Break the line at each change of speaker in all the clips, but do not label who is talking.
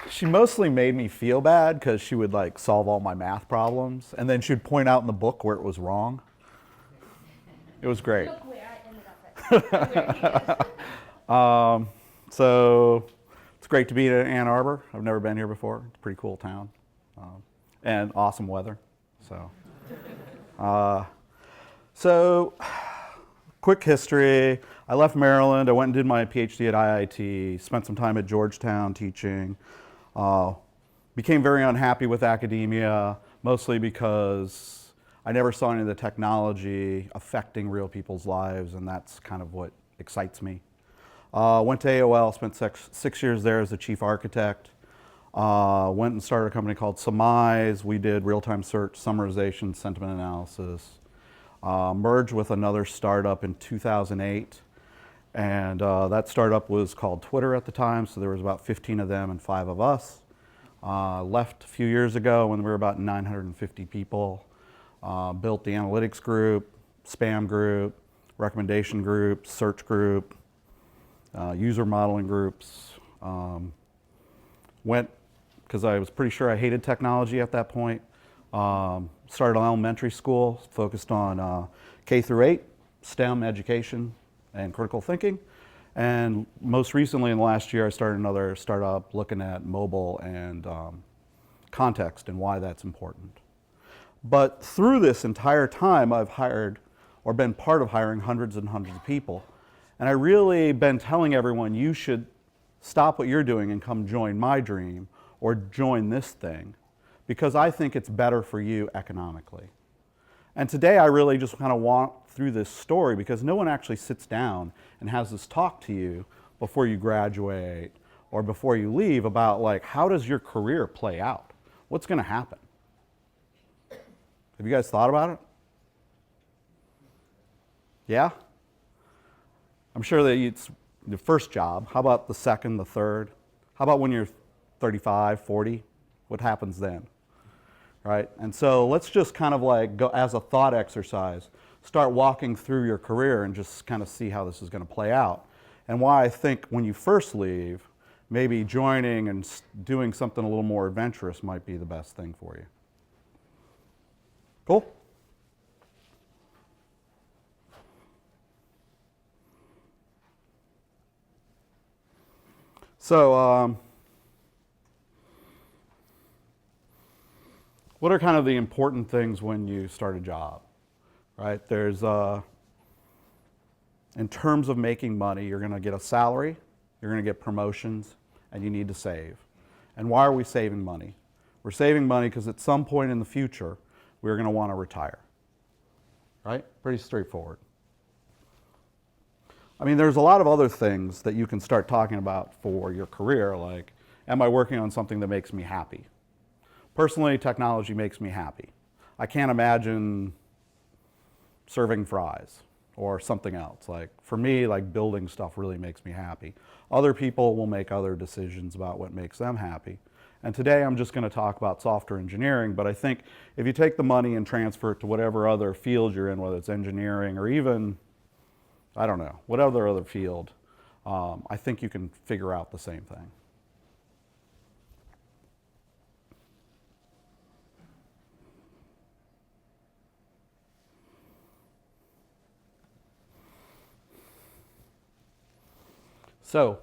She mostly made me feel bad because she would like solve all my math problems, and then she'd point out in the book where it was wrong. It was great.
Look where I ended up at. Where he is.
So it's great to be in Ann Arbor. I've never been here before. It's a pretty cool town, and awesome weather. So quick history. I left Maryland. I went and did my PhD at IIT. Spent some time at Georgetown teaching. Became very unhappy with academia, mostly because I never saw any of the technology affecting real people's lives, and that's kind of what excites me. Went to AOL, spent 6 years there as the chief architect. Went and started a company called Surmise. We did real-time search, summarization, sentiment analysis. Merged with another startup in 2008. And that startup was called Twitter at the time, so there was about 15 of them and 5 of us. Left a few years ago when we were about 950 people. Built the analytics group, spam group, recommendation group, search group, user modeling groups. Went, because I was pretty sure I hated technology at that point. Started an elementary school, focused on K through 8, STEM education and critical thinking. And most recently in the last year, I started another startup looking at mobile and context and why that's important. But through this entire time, I've hired or been part of hiring hundreds and hundreds of people. And I really been telling everyone, you should stop what you're doing and come join my dream or join this thing, because I think it's better for you economically. And today I really just kind of walk through this story because no one actually sits down and has this talk to you before you graduate or before you leave about like, how does your career play out? What's going to happen? Have you guys thought about it? Yeah? I'm sure that it's the first job. How about the second, the third? How about when you're 35, 40? What happens then? Right? And so let's just kind of like go as a thought exercise, start walking through your career and just kind of see how this is going to play out. And why I think when you first leave, maybe joining and doing something a little more adventurous might be the best thing for you. Cool? So, what are kind of the important things when you start a job, right? There's, in terms of making money, you're going to get a salary, you're going to get promotions, and you need to save. And why are we saving money? We're saving money because at some point in the future, we're going to want to retire, right? Pretty straightforward. I mean, there's a lot of other things that you can start talking about for your career, like, am I working on something that makes me happy? Personally, technology makes me happy. I can't imagine serving fries or something else. Like, for me, like building stuff really makes me happy. Other people will make other decisions about what makes them happy. And today I'm just going to talk about software engineering, but I think if you take the money and transfer it to whatever other field you're in, whether it's engineering or even, I don't know, whatever other field, I think you can figure out the same thing. So,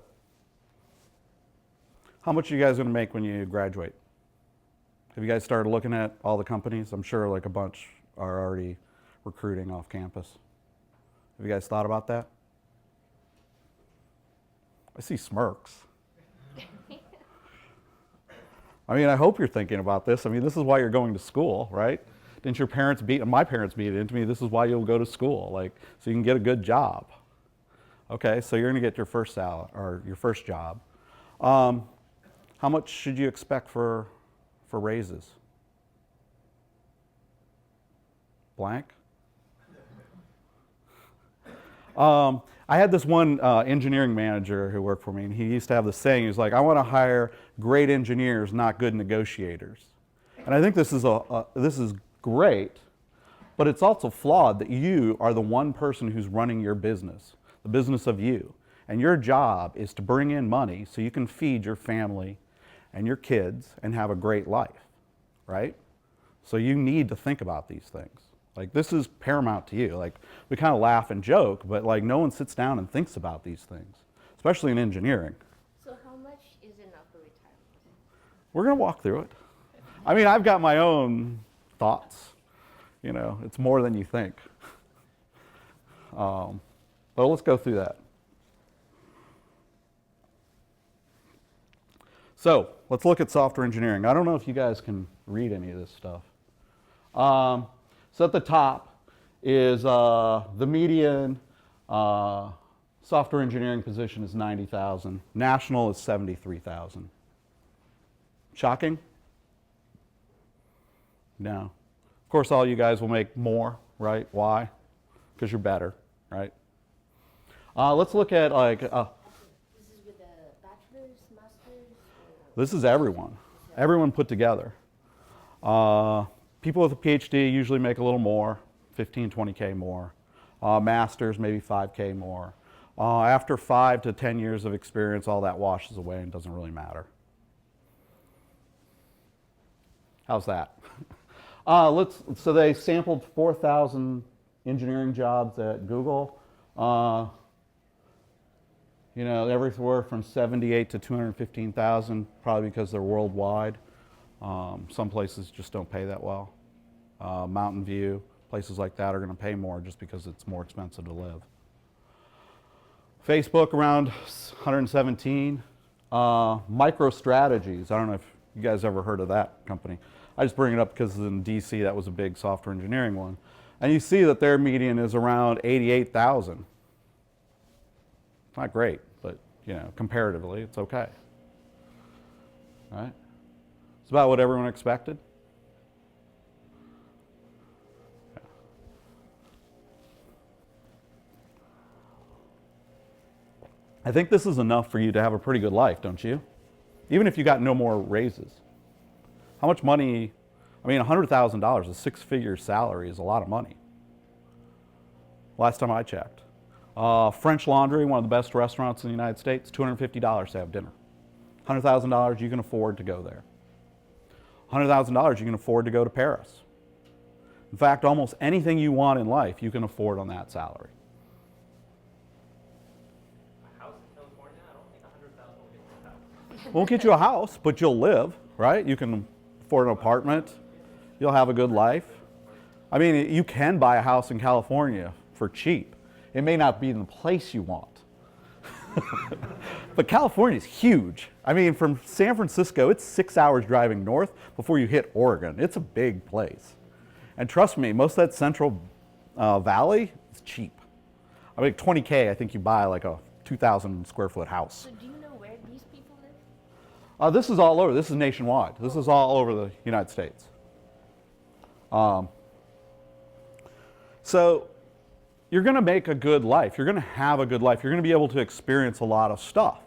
how much are you guys going to make when you graduate? Have you guys started looking at all the companies? I'm sure like a bunch are already recruiting off campus. Have you guys thought about that? I see smirks. I mean, I hope you're thinking about this. I mean, this is why you're going to school, right? Didn't your parents my parents beat it into me, this is why you'll go to school, like, so you can get a good job. Okay, so you're going to get your first salary or your first job. How much should you expect for raises? Blank? I had this one engineering manager who worked for me, and he used to have this saying. He was like, I want to hire great engineers, not good negotiators. And I think this is great, but it's also flawed that you are the one person who's running your business, the business of you. And your job is to bring in money so you can feed your family and your kids and have a great life, right? So you need to think about these things. Like, this is paramount to you. Like, we kind of laugh and joke, but like no one sits down and thinks about these things, especially in engineering.
So how much is enough for retirement?
We're going to walk through it. I mean, I've got my own thoughts. You know, it's more than you think. But let's go through that. So let's look at software engineering. I don't know if you guys can read any of this stuff. So at the top is the median software engineering position is 90,000. National is 73,000. Shocking? No. Of course, all you guys will make more, right? Why? Because you're better, right? Let's look at like.
This is with the bachelor's, master's?
This is everyone. Everyone put together. People with a PhD usually make a little more, 15, 20K more. Masters, maybe 5K more. After 5 to 10 years of experience, all that washes away and doesn't really matter. How's that? So they sampled 4,000 engineering jobs at Google. You know, everywhere from 78 to 215,000, probably because they're worldwide. Some places just don't pay that well. Mountain View, places like that are going to pay more just because it's more expensive to live. Facebook around 117. MicroStrategies, I don't know if you guys ever heard of that company. I just bring it up because in DC that was a big software engineering one. And you see that their median is around 88,000. Not great, but you know, comparatively, it's okay. Right? It's about what everyone expected. Yeah. I think this is enough for you to have a pretty good life, don't you? Even if you got no more raises. How much money? I mean, $100,000, a six-figure salary is a lot of money. Last time I checked. French Laundry, one of the best restaurants in the United States, $250 to have dinner. $100,000 you can afford to go there. $100,000 you can afford to go to Paris. In fact, almost anything you want in life you can afford on that salary.
A house in California? I don't think 100,000 will get you a house.
Won't get you a house, but you'll live, right? You can afford an apartment. You'll have a good life. I mean, you can buy a house in California for cheap. It may not be in the place you want. But California is huge. I mean, from San Francisco, it's 6 hours driving north before you hit Oregon. It's a big place. And trust me, most of that Central Valley is cheap. I mean, 20K, I think you buy like a 2,000 square foot house.
So do you know where these people live?
This is all over. This is nationwide. This is all over the United States. So you're going to make a good life. You're going to have a good life. You're going to be able to experience a lot of stuff.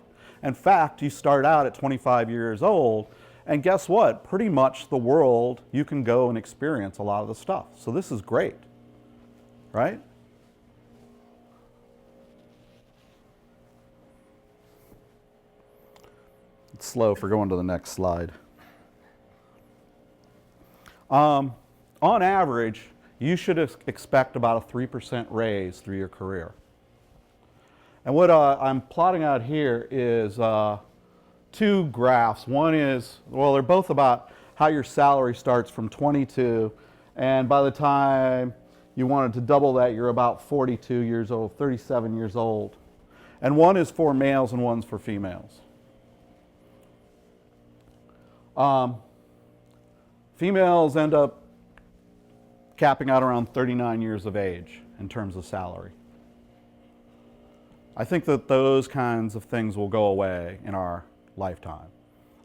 In fact, you start out at 25 years old, and guess what? Pretty much the world, you can go and experience a lot of the stuff. So this is great, right? It's slow for going to the next slide. On average, you should expect about a 3% raise through your career. And what I'm plotting out here is two graphs. One is, well, they're both about how your salary starts from 22, and by the time you wanted to double that, you're about 42 years old, 37 years old. And one is for males and one's for females. Females end up capping out around 39 years of age in terms of salary. I think that those kinds of things will go away in our lifetime.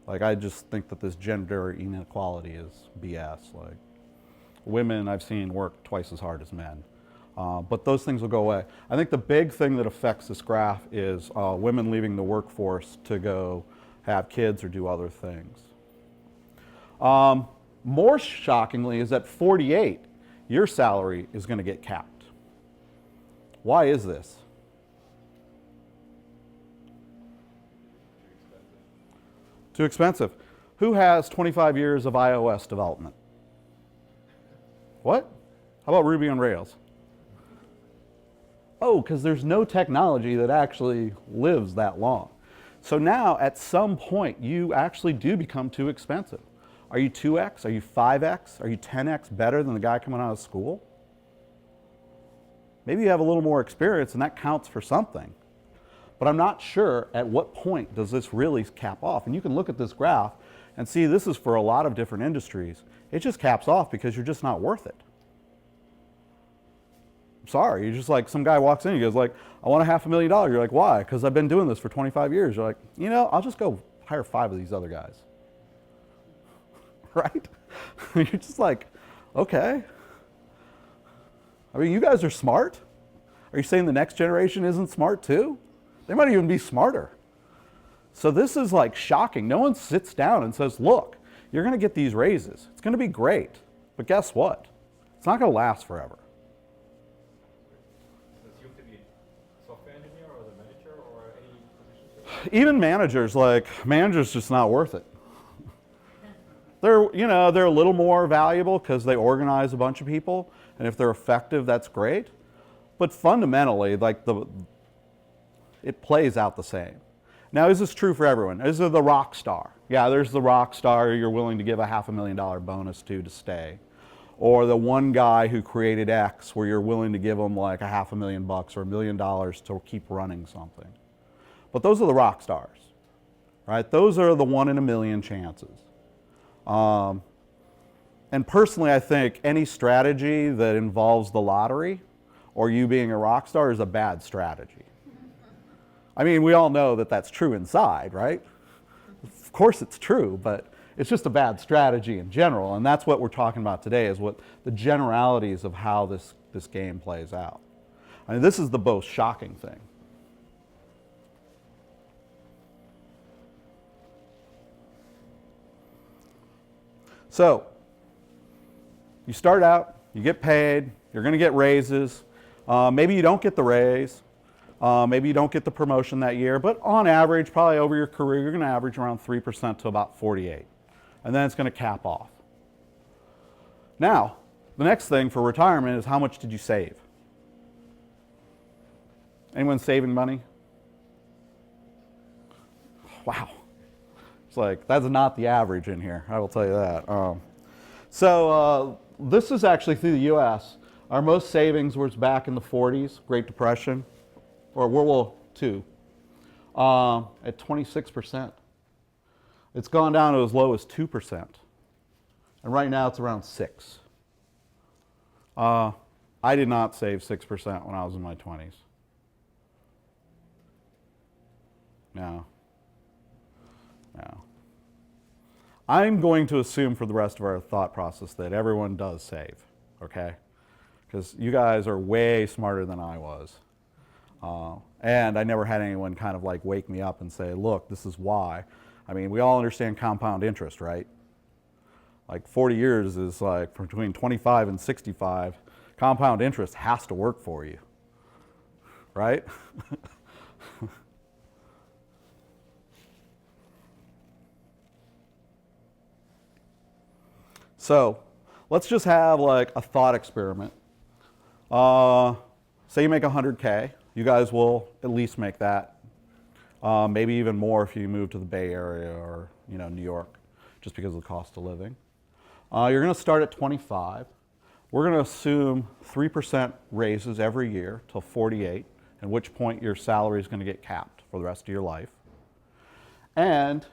Like, I just think that this gender inequality is BS. Like, women I've seen work twice as hard as men. But those things will go away. I think the big thing that affects this graph is women leaving the workforce to go have kids or do other things. More shockingly is at 48, your salary is going to get capped. Why is this? Too expensive. Who has 25 years of iOS development? What? How about Ruby on Rails? Oh, because there's no technology that actually lives that long. So now, at some point, you actually do become too expensive. Are you 2x? Are you 5x? Are you 10x better than the guy coming out of school? Maybe you have a little more experience, and that counts for something. But I'm not sure at what point does this really cap off. And you can look at this graph and see this is for a lot of different industries. It just caps off because you're just not worth it. I'm sorry, you're just like, some guy walks in and goes like, I want $500,000. You're like, why? Because I've been doing this for 25 years. You're like, you know, I'll just go hire 5 of these other guys. Right? You're just like, okay. I mean, you guys are smart. Are you saying the next generation isn't smart too? They might even be smarter. So this is like shocking. No one sits down and says, look, you're going to get these raises. It's going to be great. But guess what? It's not going to last forever.
Does you have to be a software engineer or the manager or any position?
Even managers just not worth it. They're a little more valuable because they organize a bunch of people, and if they're effective, that's great. But fundamentally, it plays out the same. Now, is this true for everyone? Is there the rock star? Yeah, there's the rock star you're willing to give a $500,000 bonus to stay. Or the one guy who created X where you're willing to give them like $500,000 or $1 million to keep running something. But those are the rock stars, right? Those are the 1 in a million chances. And personally, I think any strategy that involves the lottery or you being a rock star is a bad strategy. I mean, we all know that that's true inside, right? Of course it's true, but it's just a bad strategy in general. And that's what we're talking about today, is what the generalities of how this game plays out. I mean, this is the most shocking thing. So, you start out, you get paid, you're going to get raises. Maybe you don't get the raise. Maybe you don't get the promotion that year, but on average, probably over your career, you're going to average around 3% to about 48. And then it's going to cap off. Now, the next thing for retirement is how much did you save? Anyone saving money? Wow. It's like, that's not the average in here, I will tell you that. This is actually through the US. Our most savings was back in the 40s, Great Depression, or World War II, at 26%. It's gone down to as low as 2%. And right now it's around 6%. I did not save 6% when I was in my 20s. No. I'm going to assume for the rest of our thought process that everyone does save, okay? Because you guys are way smarter than I was. And I never had anyone kind of like wake me up and say, look, this is why. I mean, we all understand compound interest, right? Like 40 years is like between 25 and 65. Compound interest has to work for you, right? So let's just have like a thought experiment. Say you make 100K. You guys will at least make that. Maybe even more if you move to the Bay Area or New York, just because of the cost of living. You're going to start at 25. We're going to assume 3% raises every year till 48, at which point your salary is going to get capped for the rest of your life. And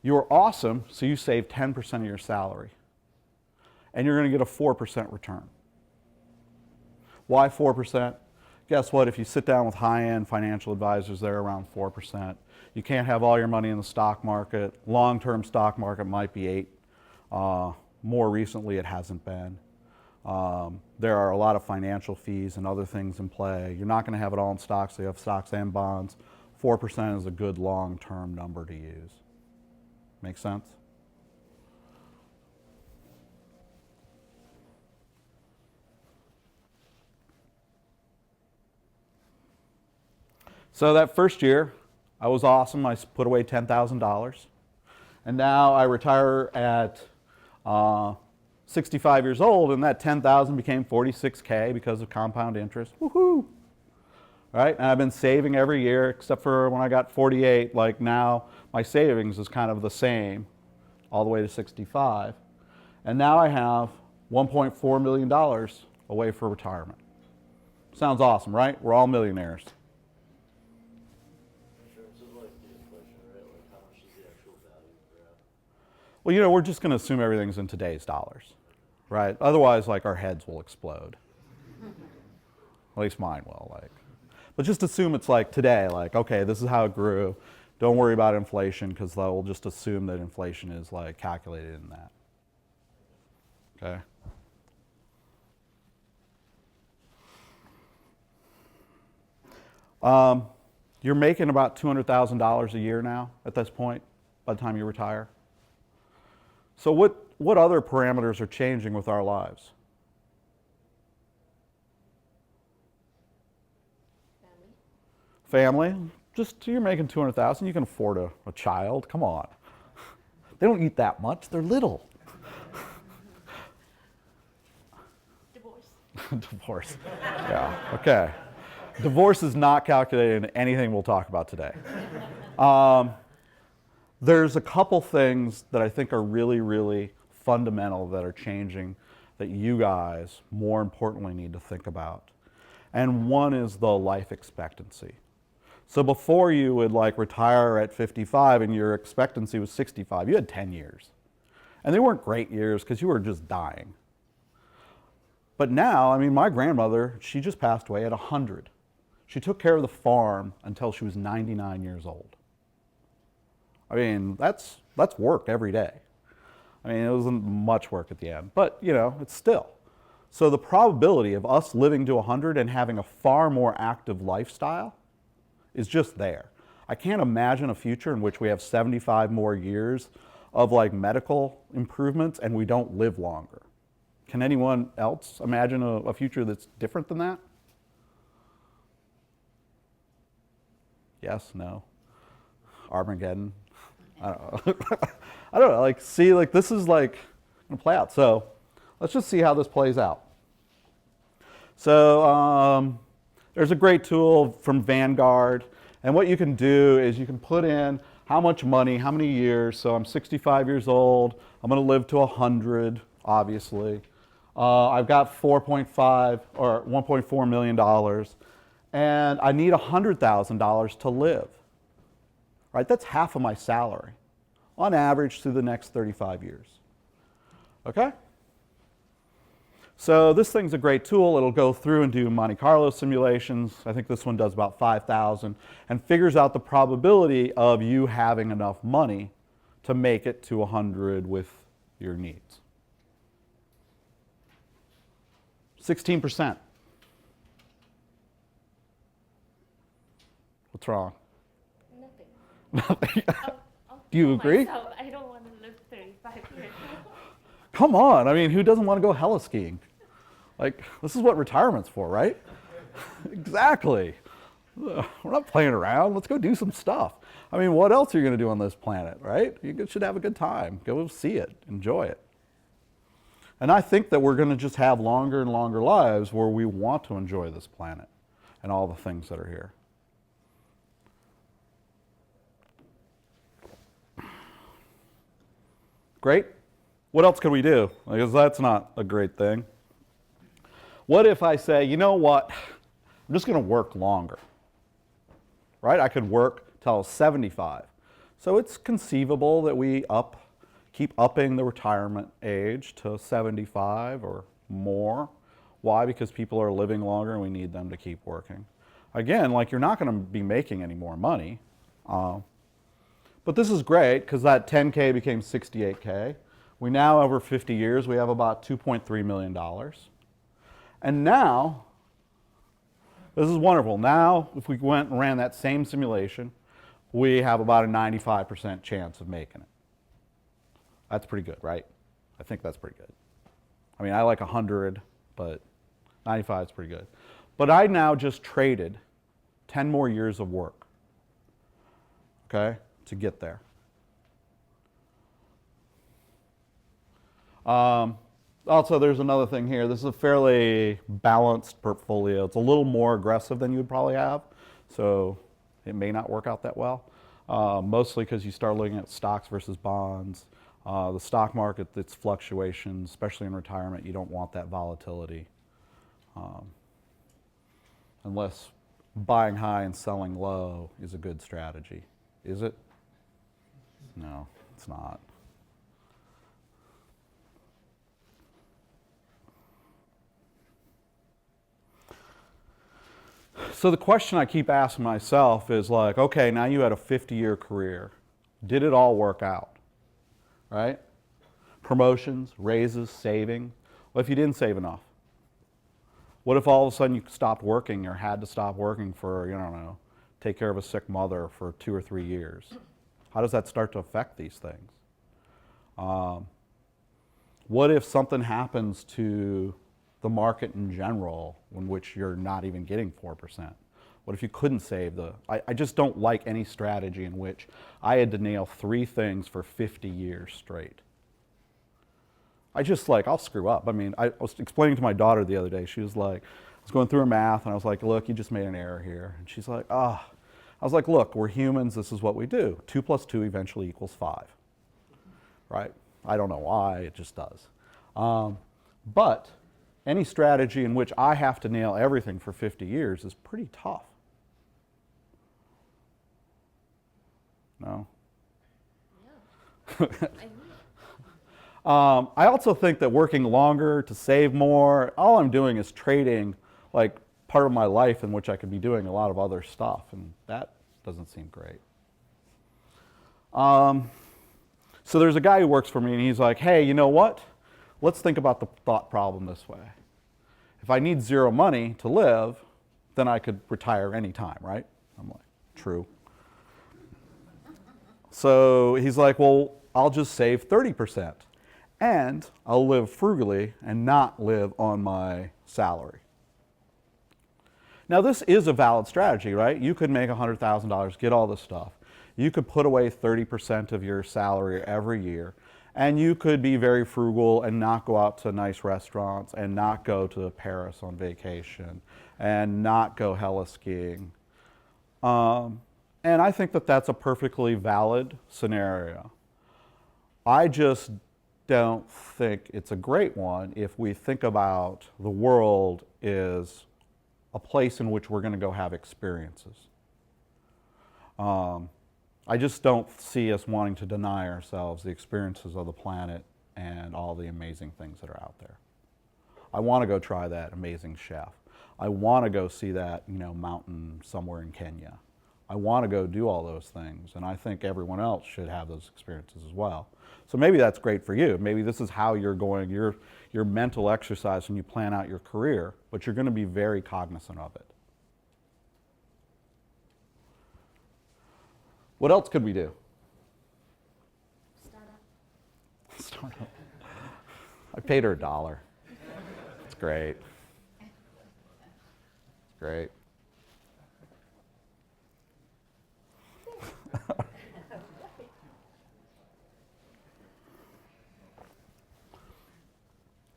you're awesome, so you save 10% of your salary. And you're going to get a 4% return. Why 4%? Guess what? If you sit down with high-end financial advisors, they're around 4%. You can't have all your money in the stock market. Long-term stock market might be 8%. More recently, it hasn't been. There are a lot of financial fees and other things in play. You're not going to have it all in stocks. So you have stocks and bonds. 4% is a good long-term number to use. Make sense? So that first year, I was awesome. I put away $10,000. And now I retire at 65 years old, and that 10,000 became 46K because of compound interest. Woohoo! Right? And I've been saving every year, except for when I got 48. Like now, my savings is kind of the same all the way to 65. And now I have $1.4 million away for retirement. Sounds awesome, right? We're all millionaires.
Insurance is like the inflation, right? Like how much is the actual value grab?
Well, you know, we're just going to assume everything's in today's dollars, right? Otherwise, like, our heads will explode. At least mine will, like. But just assume it's like today, like, okay, this is how it grew. Don't worry about inflation, because they'll just assume that inflation is, like, calculated in that. Okay? You're making about $200,000 a year now at this point, by the time you retire. So what other parameters are changing with our lives? Family. Just you're making $200,000. You can afford a child. Come on. They don't eat that much. They're little.
Divorce.
Divorce. Yeah. Okay. Divorce is not calculated in anything we'll talk about today. There's a couple things that I think are really, really fundamental that are changing that you guys, more importantly, need to think about. And one is the life expectancy. So before you would like retire at 55 and your expectancy was 65, you had 10 years. And they weren't great years because you were just dying. But now, I mean, my grandmother, she just passed away at 100. She took care of the farm until she was 99 years old. I mean, that's work every day. I mean, it wasn't much work at the end, but you know, it's still. So the probability of us living to 100 and having a far more active lifestyle is just there. I can't imagine a future in which we have 75 more years of like medical improvements and we don't live longer. Can anyone else imagine a future that's different than that? Yes, no, Armageddon. I don't know. I don't know. Like, see, like this is like gonna play out. So let's just see how this plays out. So there's a great tool from Vanguard, and what you can do is you can put in how much money, how many years. So I'm 65 years old. I'm gonna live to 100, obviously. I've got 4.5 or $1.4 million, and I need $100,000 to live. Right? That's half of my salary, on average, through the next 35 years. Okay? So this thing's a great tool. It'll go through and do Monte Carlo simulations. I think this one does about 5,000, and figures out the probability of you having enough money to make it to 100 with your needs. 16%. What's wrong?
Nothing.
Do you agree?
Myself, I don't want to live 35 years.
Come on. I mean, who doesn't want to go hella skiing? Like, this is what retirement's for, right? Exactly. We're not playing around. Let's go do some stuff. I mean, what else are you going to do on this planet, right? You should have a good time. Go see it. Enjoy it. And I think that we're going to just have longer and longer lives where we want to enjoy this planet and all the things that are here. Great. What else could we do? Because that's not a great thing. What if I say, you know what? I'm just going to work longer. Right? I could work till I was 75. So it's conceivable that we keep upping the retirement age to 75 or more. Why? Because people are living longer and we need them to keep working. Again, like, you're not going to be making any more money. But this is great because that 10K became 68K. We now, over 50 years, we have about $2.3 million. And now, this is wonderful. Now, if we went and ran that same simulation, we have about a 95% chance of making it. That's pretty good, right? I think that's pretty good. I mean, I like 100, but 95 is pretty good. But I now just traded 10 more years of work, okay, to get there. Also, there's another thing here. This is a fairly balanced portfolio. It's a little more aggressive than you would probably have, so it may not work out that well. Mostly because you start looking at stocks versus bonds. The stock market, its fluctuations, especially in retirement, you don't want that volatility. Unless buying high and selling low is a good strategy. Is it? No, it's not. So the question I keep asking myself is like, okay, now you had a 50-year career. Did it all work out? Right? Promotions, raises, saving. What if you didn't save enough? What if all of a sudden you stopped working or had to stop working for, I don't know, take care of a sick mother for 2 or 3 years? How does that start to affect these things? What if something happens to the market in general in which you're not even getting 4%? What if you couldn't save I just don't like any strategy in which I had to nail 3 things for 50 years straight. I'll screw up. I mean, I was explaining to my daughter the other day, she was like, I was going through her math and I was like, look, you just made an error here. And she's like, ah. I was like, look, we're humans, this is what we do. 2 plus 2 eventually equals 5, right? I don't know why, it just does. But any strategy in which I have to nail everything for 50 years is pretty tough. No?
Yeah.
I also think that working longer to save more, all I'm doing is trading like part of my life in which I could be doing a lot of other stuff, and that doesn't seem great. So there's a guy who works for me and he's like, hey, you know what? Let's think about the thought problem this way. If I need 0 money to live, then I could retire anytime, right? I'm like, true. So he's like, well, I'll just save 30% and I'll live frugally and not live on my salary. Now this is a valid strategy, right? You could make $100,000, get all this stuff. You could put away 30% of your salary every year, and you could be very frugal and not go out to nice restaurants and not go to Paris on vacation and not go heli skiing. And I think that that's a perfectly valid scenario. I just don't think it's a great one if we think about the world as a place in which we're going to go have experiences. I just don't see us wanting to deny ourselves the experiences of the planet and all the amazing things that are out there. I want to go try that amazing chef. I want to go see that, mountain somewhere in Kenya. I want to go do all those things, and I think everyone else should have those experiences as well. So maybe that's great for you. Maybe this is how you're going, your mental exercise when you plan out your career, but you're going to be very cognizant of it. What else could we do? Startup. I paid her $1. It's great. It's great.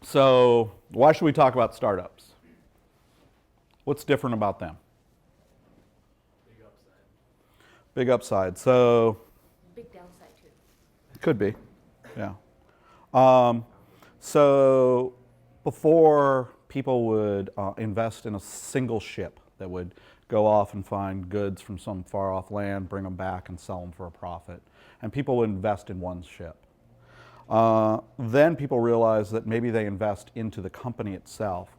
So, why should we talk about startups? What's different about them?
Big upside.
Big upside. So,
Big downside too.
could be, yeah. So, before people would invest in a single ship that would go off and find goods from some far off land, bring them back and sell them for a profit, and people would invest in one ship. Then people realize that maybe they invest into the company itself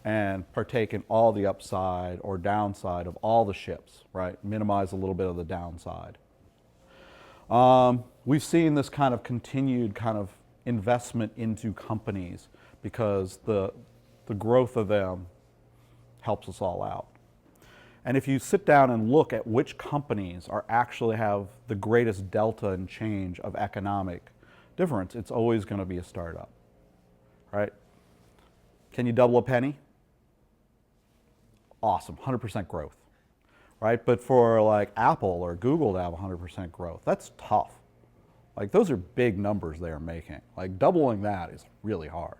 and partake in all the upside or downside of all the ships, right? Minimize a little bit of the downside. We've seen this kind of continued kind of investment into companies because the growth of them helps us all out. And if you sit down and look at which companies actually have the greatest delta and change of economic difference, it's always going to be a startup, right? Can you double a penny? Awesome, 100% growth, right? But for like Apple or Google to have 100% growth, that's tough. Like those are big numbers they are making. Like doubling that is really hard.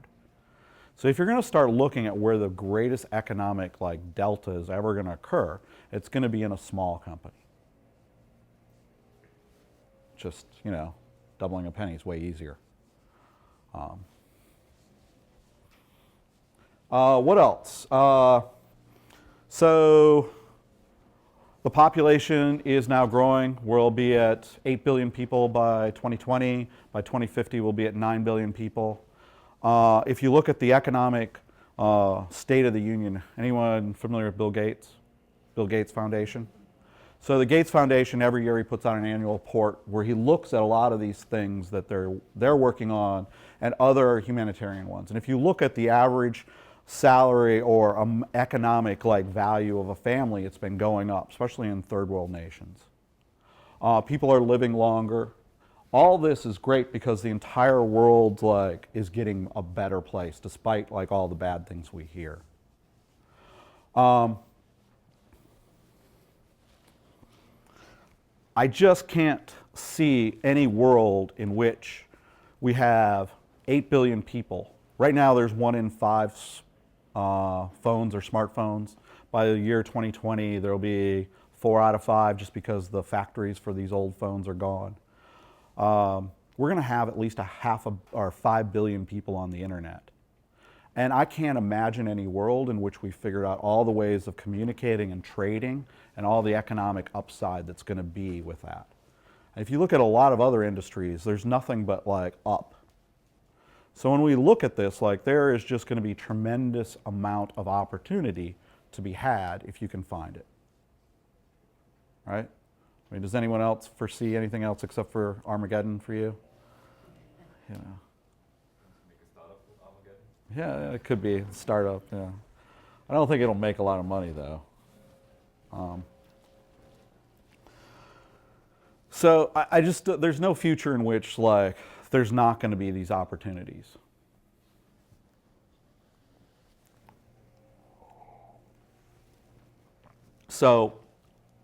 So if you're going to start looking at where the greatest economic like delta is ever going to occur, it's going to be in a small company. Just, you know, doubling a penny is way easier. What else? So the population is now growing. We'll be at 8 billion people by 2020. By 2050, we'll be at 9 billion people. If you look at the economic state of the union, anyone familiar with Bill Gates? Bill Gates Foundation? So the Gates Foundation, every year he puts out an annual report where he looks at a lot of these things that they're working on and other humanitarian ones. And if you look at the average salary or economic like value of a family, it's been going up, especially in third world nations. People are living longer. All this is great because the entire world like is getting a better place despite like all the bad things we hear. I just can't see any world in which we have 8 billion people. Right now there's 1 in 5 phones or smartphones. By the year 2020 there'll be 4 out of 5 just because the factories for these old phones are gone. We're going to have at least 5 billion people on the internet. And I can't imagine any world in which we figured out all the ways of communicating and trading and all the economic upside that's going to be with that. And if you look at a lot of other industries, there's nothing but like up. So when we look at this, like there is just going to be tremendous amount of opportunity to be had if you can find it. Right? I mean, does anyone else foresee anything else except for Armageddon for you? You know.
Make a startup with Armageddon.
Yeah, it could be a startup. Yeah, I don't think it'll make a lot of money though. So I just there's no future in which like there's not going to be these opportunities. So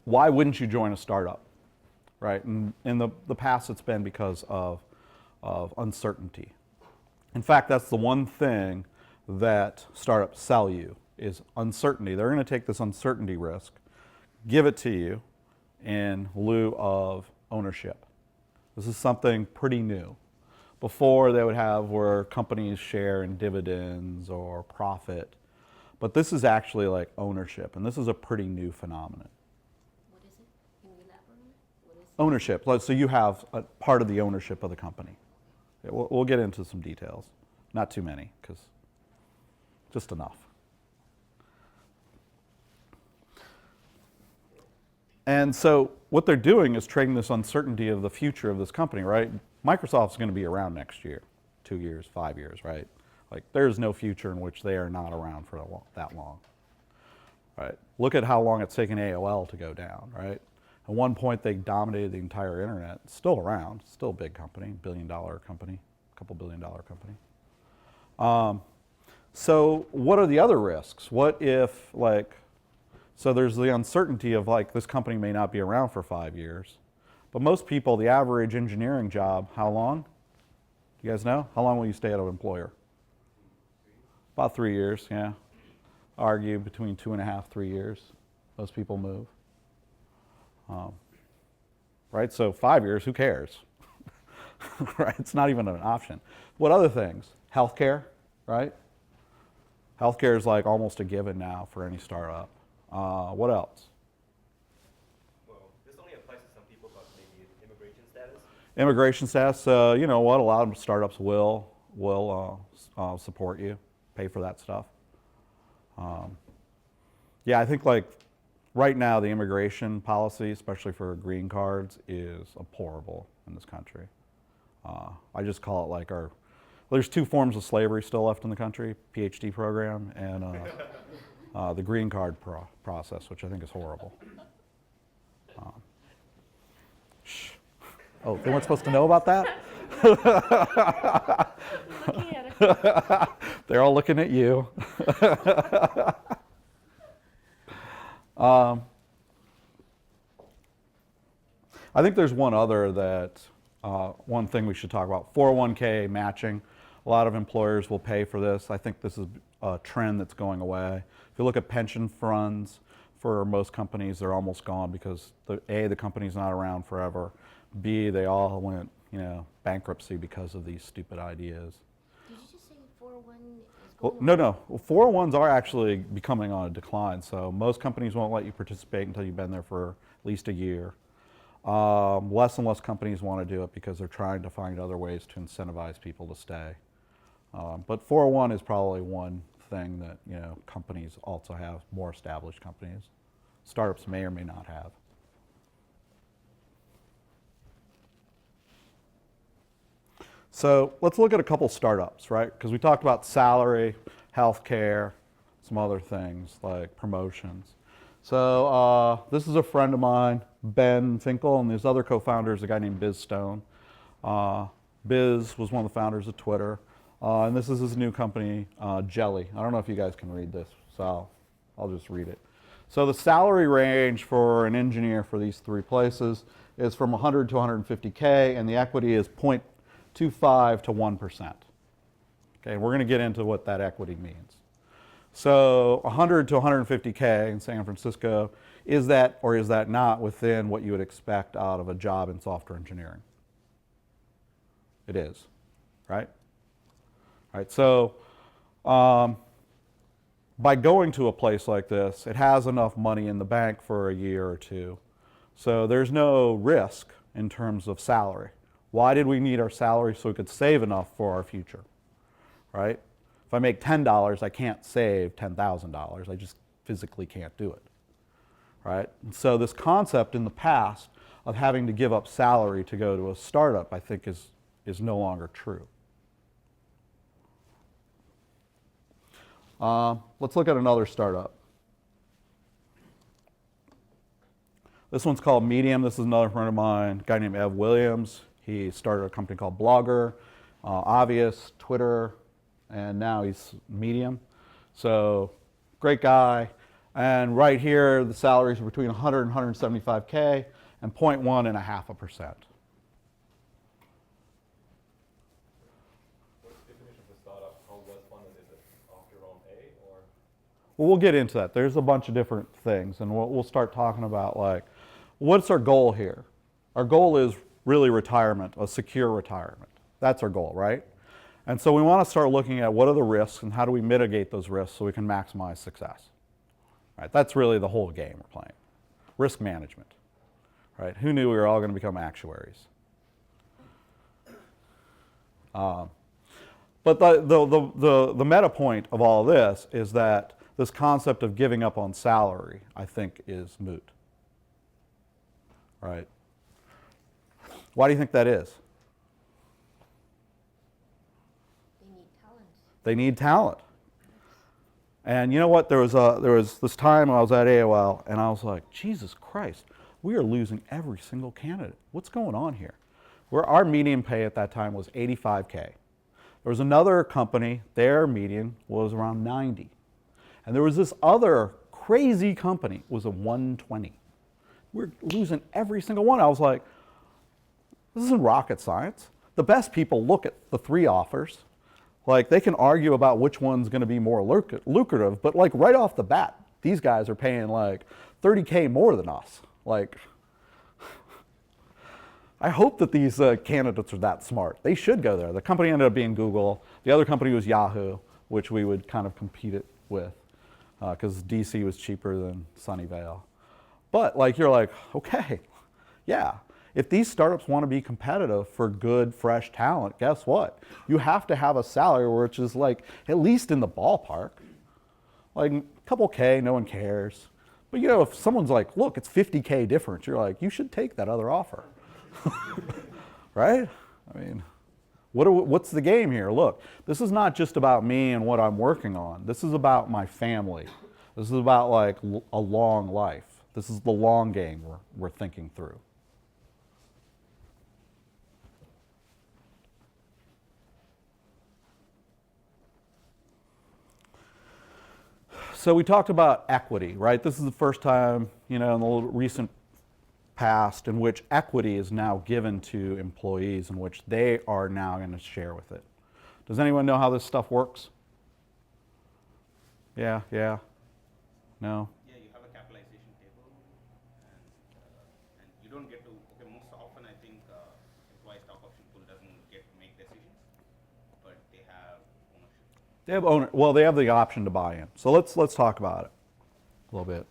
why wouldn't you join a startup, right? And in the past, it's been because of uncertainty. In fact, that's the one thing that startups sell you is uncertainty. They're going to take this uncertainty risk, give it to you in lieu of ownership. This is something pretty new. Before they would have where companies share in dividends or profit, but this is actually like ownership, and this is a pretty new phenomenon.
What is it? Can you elaborate? What is it?
Ownership. So you have a part of the ownership of the company. Yeah, we'll get into some details. Not too many, because just enough. And so what they're doing is trading this uncertainty of the future of this company, right? Microsoft's going to be around next year, 2 years, 5 years, right? Like there's no future in which they are not around for that long, right? Look at how long it's taken AOL to go down, right? At one point they dominated the entire internet. It's still around, still a big company, billion-dollar company, couple billion-dollar company. So what are the other risks? What if like, so there's the uncertainty of like this company may not be around for 5 years, but most people, the average engineering job, how long? Do you guys know? How long will you stay at an employer? About 3 years, yeah. Argue between 2.5, 3 years. Most people move. Right, so 5 years, who cares? Right, it's not even an option. What other things? Healthcare, right? Healthcare is like almost a given now for any startup. What else?
Well, this only applies to some people, but maybe immigration status.
Immigration status, you know what, a lot of startups will support you, pay for that stuff. Yeah, I think like right now the immigration policy, especially for green cards, is horrible in this country. I just call it like there's 2 forms of slavery still left in the country, PhD program and the green card process, which I think is horrible. Shh. Oh, they weren't supposed to know about that?
Looking at it.
They're all looking at you. I think there's one other that one thing we should talk about, 401k matching. A lot of employers will pay for this. I think this is a trend that's going away. If you look at pension funds, for most companies, they're almost gone because the company's not around forever. B, they all went, bankruptcy because of these stupid ideas.
Did you just say 401 is
Well,
going
no,
away?
no. Well, 401s are actually becoming on a decline. So most companies won't let you participate until you've been there for at least a year. Less and less companies want to do it because they're trying to find other ways to incentivize people to stay. But 401 is probably one thing that companies also have, more established companies. Startups may or may not have. So let's look at a couple startups, right? Because we talked about salary, healthcare, some other things like promotions. So this is a friend of mine, Ben Finkel, and his other co-founder is a guy named Biz Stone. Biz was one of the founders of Twitter, and this is his new company, Jelly. I don't know if you guys can read this, so I'll just read it. So the salary range for an engineer for these three places is from 100 to 150K, and the equity is 0.25 to 1%. Okay, we're going to get into what that equity means. So 100 to 150K in San Francisco, is that or is that not within what you would expect out of a job in software engineering? It is, right? Right. So by going to a place like this, it has enough money in the bank for a year or two. So there's no risk in terms of salary. Why did we need our salary? So we could save enough for our future, right? If I make $10, I can't save $10,000. I just physically can't do it, right? And so this concept in the past of having to give up salary to go to a startup, I think is no longer true. Let's look at another startup. This one's called Medium. This is another friend of mine, a guy named Ev Williams. He started a company called Blogger, Obvious, Twitter, and now he's Medium. So great guy. And right here, the salaries are between 100 and 175K and 0.1%.
What's the definition of a startup? How well funded is it? Off your own A or?
Well, we'll get into that. There's a bunch of different things, and we'll start talking about like, what's our goal here? Our goal is really retirement, a secure retirement. That's our goal, right? And so we want to start looking at what are the risks and how do we mitigate those risks so we can maximize success. Right? That's really the whole game we're playing. Risk management. Right? Who knew we were all going to become actuaries? But the meta point of all this is that this concept of giving up on salary, I think, is moot. Right? Why do you think that is?
They need talent.
They need talent. And you know what? There was this time I was at AOL, and I was like, Jesus Christ, we are losing every single candidate. What's going on here? Our median pay at that time was 85K. There was another company, their median was around 90. And there was this other crazy company, was a 120. We're losing every single one. I was like, this isn't rocket science. The best people look at the three offers. Like, they can argue about which one's going to be more lucrative, but like right off the bat, these guys are paying like 30K more than us. Like, I hope that these candidates are that smart. They should go there. The company ended up being Google. The other company was Yahoo, which we would kind of compete it with because DC was cheaper than Sunnyvale. But like, you're like, okay, yeah. If these startups want to be competitive for good, fresh talent, guess what? You have to have a salary which is like at least in the ballpark. Like a couple K, no one cares. But you know, if someone's like, look, it's 50K difference, you're like, you should take that other offer. Right? I mean, what's the game here? Look, this is not just about me and what I'm working on. This is about my family. This is about like a long life. This is the long game we're thinking through. So we talked about equity, right? This is the first time, in the recent passed in which equity is now given to employees in which they are now going to share with it. Does anyone know how this stuff works? Yeah? No?
Yeah, you have a capitalization table, and you don't get to. Okay, most often I think employee stock option pool doesn't get to make decisions, but they have ownership.
They have well, they have the option to buy in. So let's talk about it a little bit.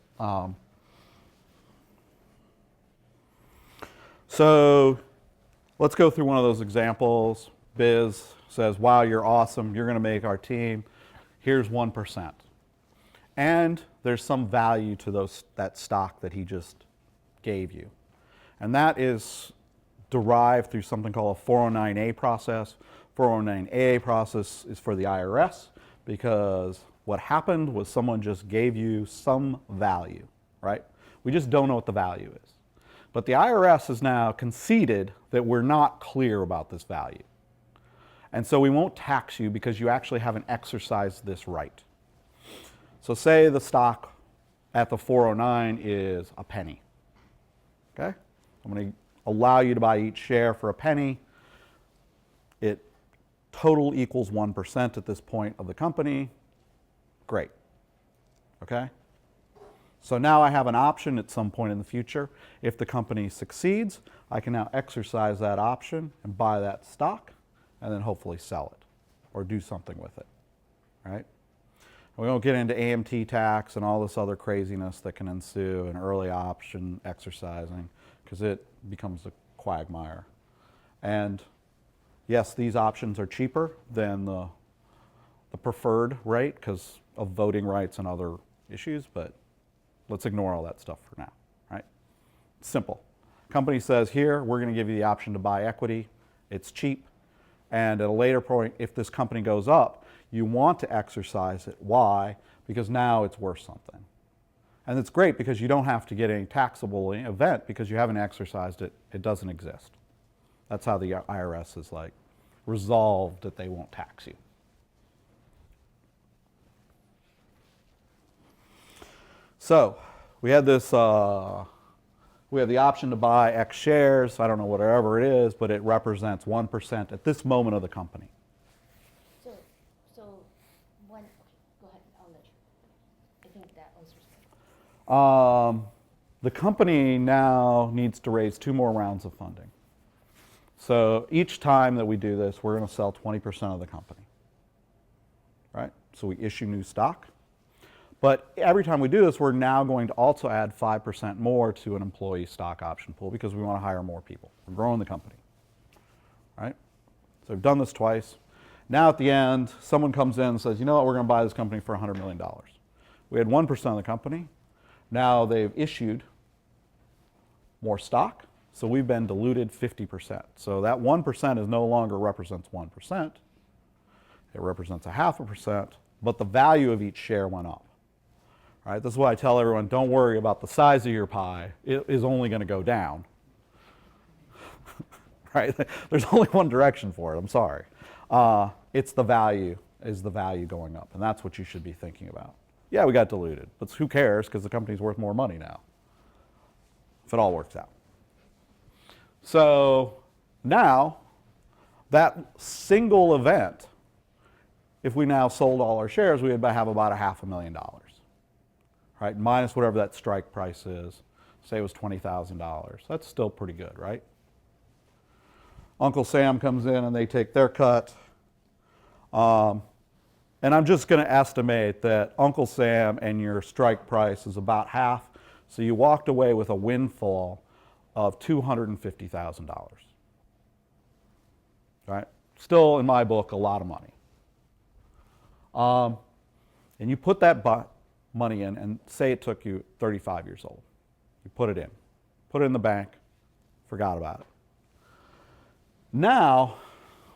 So let's go through one of those examples. Biz says, wow, you're awesome. You're going to make our team. Here's 1%. And there's some value to that stock that he just gave you. And that is derived through something called a 409A process. 409A process is for the IRS because what happened was someone just gave you some value, right? We just don't know what the value is. But the IRS has now conceded that we're not clear about this value. And so we won't tax you because you actually haven't exercised this right. So say the stock at the 409 is a penny. Okay? I'm going to allow you to buy each share for a penny. It total equals 1% at this point of the company. Great. Okay? So now I have an option at some point in the future. If the company succeeds, I can now exercise that option and buy that stock and then hopefully sell it or do something with it, right? We won't get into AMT tax and all this other craziness that can ensue in early option exercising because it becomes a quagmire. And yes, these options are cheaper than the preferred rate because of voting rights and other issues, but let's ignore all that stuff for now, right? Simple. Company says, here, we're going to give you the option to buy equity. It's cheap. And at a later point, if this company goes up, you want to exercise it. Why? Because now it's worth something. And it's great because you don't have to get any taxable event because you haven't exercised it. It doesn't exist. That's how the IRS is like resolved that they won't tax you. So we had this, we have the option to buy X shares. I don't know whatever it is, but it represents 1% at this moment of the company.
So when, okay, go ahead, I'll let you. I think that answers it.
The company now needs to raise 2 more rounds of funding. So each time that we do this, we're going to sell 20% of the company, right? So we issue new stock. But every time we do this, we're now going to also add 5% more to an employee stock option pool because we want to hire more people. We're growing the company, right? So we've done this twice. Now at the end, someone comes in and says, you know what, we're going to buy this company for $100 million. We had 1% of the company. Now they've issued more stock, so we've been diluted 50%. So that 1% is no longer represents 1%. It represents 0.5%, but the value of each share went up. All right, this is why I tell everyone, don't worry about the size of your pie. It is only going to go down. Right? There's only one direction for it. I'm sorry. It's the value, is the value going up, and that's what you should be thinking about. Yeah, we got diluted, but who cares because the company's worth more money now, if it all works out. So now, that single event, if we now sold all our shares, we would have about $500,000. Right, minus whatever that strike price is. Say it was $20,000. That's still pretty good, right? Uncle Sam comes in and they take their cut. And I'm just going to estimate that Uncle Sam and your strike price is about half. So you walked away with a windfall of $250,000. Right? Still, in my book, a lot of money. And you put that money in, and say it took you 35 years old. You put it in the bank, forgot about it. Now,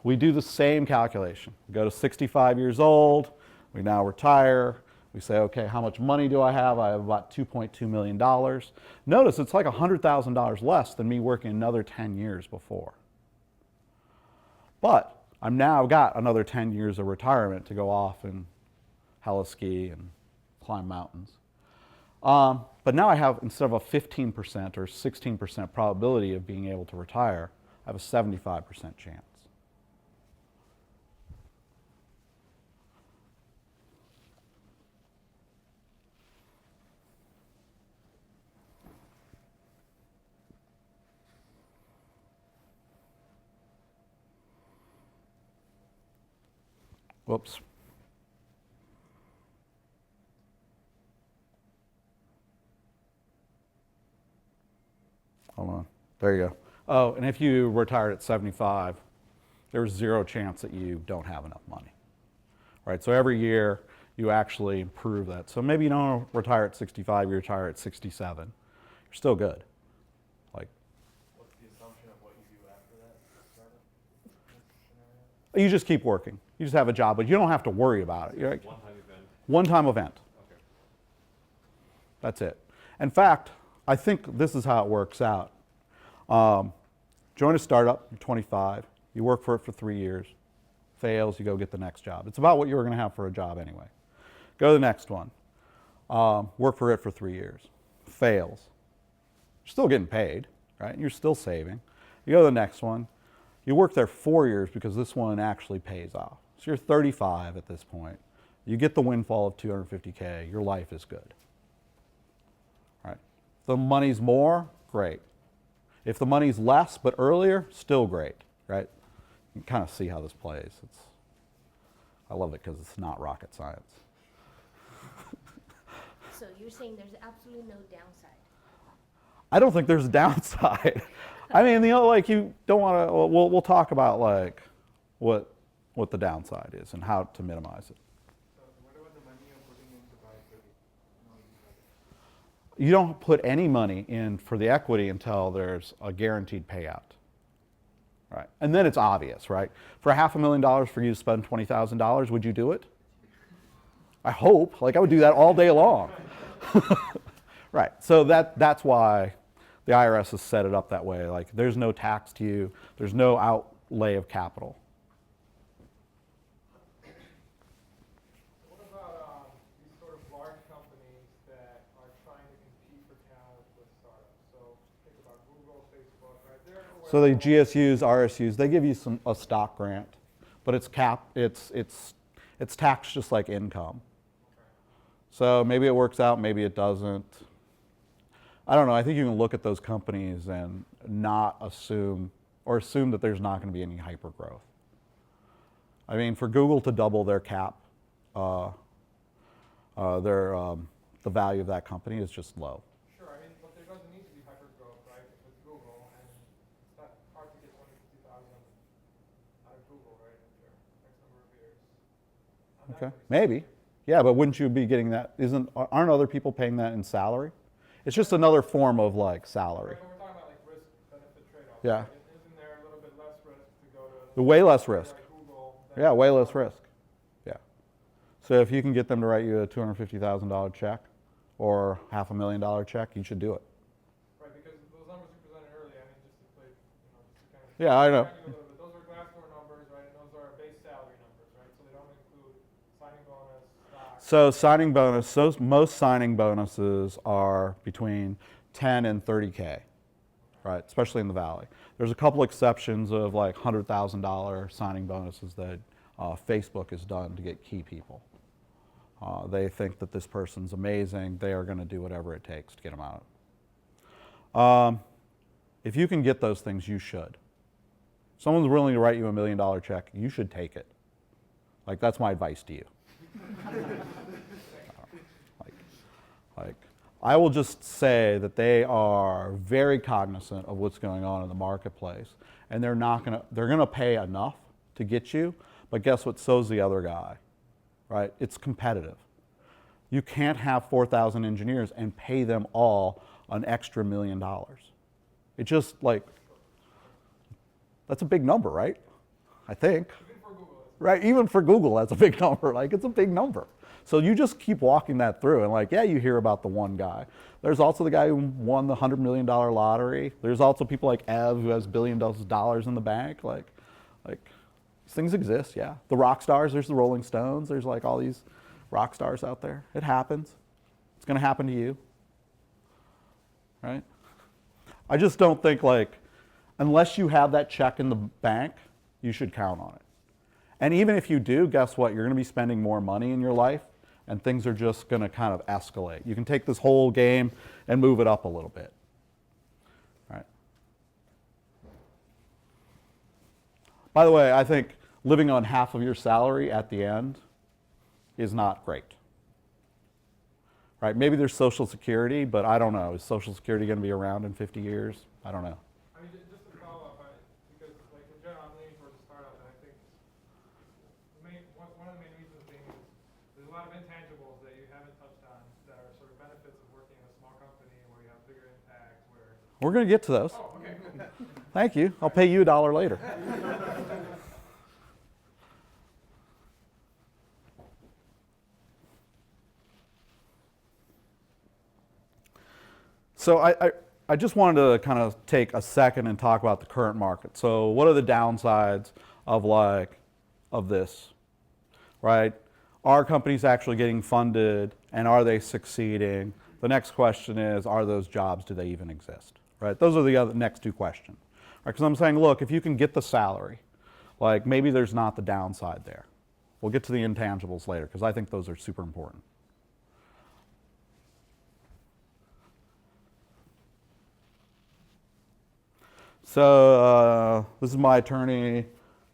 we do the same calculation. We go to 65 years old, we now retire, we say, okay, how much money do I have? I have about $2.2 million. Notice it's like $100,000 less than me working another 10 years before. But I've now got another 10 years of retirement to go off and heli-ski and climb mountains. But now I have, instead of a 15% or 16% probability of being able to retire, I have a 75% chance. Whoops. Hold on. There you go. Oh, and if you retired at 75, there's zero chance that you don't have enough money. Right? So every year you actually improve that. So maybe you don't retire at 65, you retire at 67. You're still good. Like,
What's the assumption of what you do after that startup?
you just keep working. You just have a job, but you don't have to worry about it. You're like,
One-time event.
one-time event.
Okay.
That's it. In fact, I think this is how it works out. Join a startup, you're 25, you work for it for 3 years, fails, you go get the next job. It's about what you were going to have for a job anyway. Go to the next one. Work for it for 3 years, fails. You're still getting paid, right? You're still saving. You go to the next one. You work there 4 years because this one actually pays off. So you're 35 at this point. You get the windfall of $250K. Your life is good. Right? If the money's more, great. If the money's less but earlier, still great. Right? You can kind of see how this plays. I love it because it's not rocket science.
So you're saying there's absolutely no downside?
I don't think there's a downside. I mean, like you don't want to. We'll talk about like what the downside is and how to minimize it.
So what about the money you're putting into buy equity?
You don't put any money in for the equity until there's a guaranteed payout. Right, and then it's obvious, right? For $500,000 for you to spend $20,000, would you do it? I hope. Like I would do that all day long. Right. So that's why the IRS has set it up that way. Like there's no tax to you. There's no outlay of capital.
What about these sort of large companies that are trying to compete for talent with startups? So think about Google, Facebook, right there.
So the GSUs, RSUs, they give you a stock grant, but it's taxed just like income. So maybe it works out, maybe it doesn't. I don't know. I think you can look at those companies and not assume that there's not going to be any hyper growth. I mean, for Google to double their cap, the value of that company is just low.
Sure, I mean, but there doesn't need to be hyper growth, right? With Google, and it's not hard to get 250,000 out of Google, right? After X number of years. On
Okay,
equity.
maybe. Yeah, but wouldn't you be getting that? Aren't other people paying that in salary? It's just another form of like salary.
Right, but we're talking about like risk-benefit trade-off.
Yeah.
Right? Isn't there a little bit less risk to go to
The way less risk.
like Google than
Yeah, way less risk. Yeah. So if you can get them to write you a $250,000 check or $500,000 check, you should do it.
Right, because those numbers you presented earlier, I mean, just to play, just to kind of
Yeah, I know.
distract you a little bit, those are Glassdoor numbers, right? And those are base salary numbers, right? So they don't include signing bonus, stock.
So signing bonus, most signing bonuses are between 10 and 30K, right? Especially in the Valley. There's a couple exceptions of like $100,000 signing bonuses that Facebook has done to get key people. They think that this person's amazing. They are going to do whatever it takes to get them out. If you can get those things, you should. If someone's willing to write you $1 million check, you should take it. Like that's my advice to you. Like, I will just say that they are very cognizant of what's going on in the marketplace, and they're gonna pay enough to get you, but guess what? So's the other guy, right? It's competitive. You can't have 4,000 engineers and pay them all an extra $1 million. It just like, that's a big number, right? I think.
Even for Google, it's
Right, even for Google, that's a big number. Like, it's a big number. So you just keep walking that through, and like, yeah, you hear about the one guy. There's also the guy who won the $100 million lottery. There's also people like Ev who has billions of dollars in the bank. Like these things exist, yeah. The rock stars, there's the Rolling Stones. There's like all these rock stars out there. It happens. It's going to happen to you. right? I just don't think like, unless you have that check in the bank, you should count on it. And even if you do, guess what? You're going to be spending more money in your life, and things are just going to kind of escalate. You can take this whole game and move it up a little bit. All right. By the way, I think living on half of your salary at the end is not great. Right? Maybe there's Social Security, but I don't know. Is Social Security going to be around in 50 years? I don't know.
I mean, just to follow up, because like in general, I'm leaning towards a startup, and I think one of the main reasons being is there's a lot of intangibles that you haven't touched on that are sort of benefits of working in a small company where you have bigger impact.
We're going to get to those.
Oh, okay, cool.
Thank you. I'll pay you $1 later. So I just wanted to kind of take a second and talk about the current market. So what are the downsides of this, right? Are companies actually getting funded, and are they succeeding? The next question is, are those jobs, do they even exist, right? Those are the next two questions. Because I'm saying, look, if you can get the salary, like maybe there's not the downside there. We'll get to the intangibles later, because I think those are super important. So this is my attorney.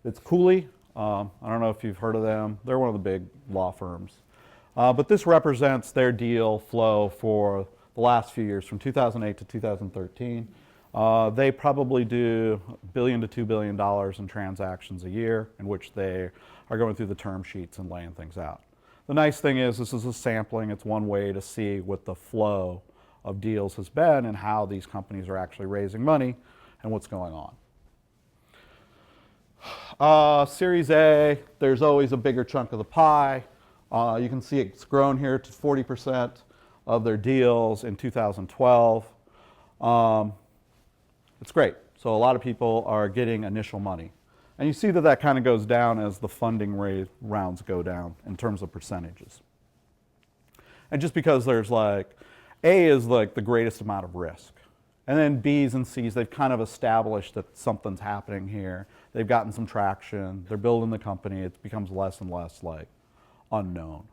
It's Cooley. I don't know if you've heard of them. They're one of the big law firms. But this represents their deal flow for the last few years, from 2008 to 2013. They probably do $1 billion to $2 billion in transactions a year, in which they are going through the term sheets and laying things out. The nice thing is this is a sampling. It's one way to see what the flow of deals has been and how these companies are actually raising money and what's going on. Series A, there's always a bigger chunk of the pie. You can see it's grown here to 40% of their deals in 2012. It's great. So a lot of people are getting initial money. And you see that that kind of goes down as the funding rounds go down in terms of percentages. And just because there's like, A is like the greatest amount of risk. And then B's and C's, they've kind of established that something's happening here. They've gotten some traction. They're building the company. It becomes less and less like unknown.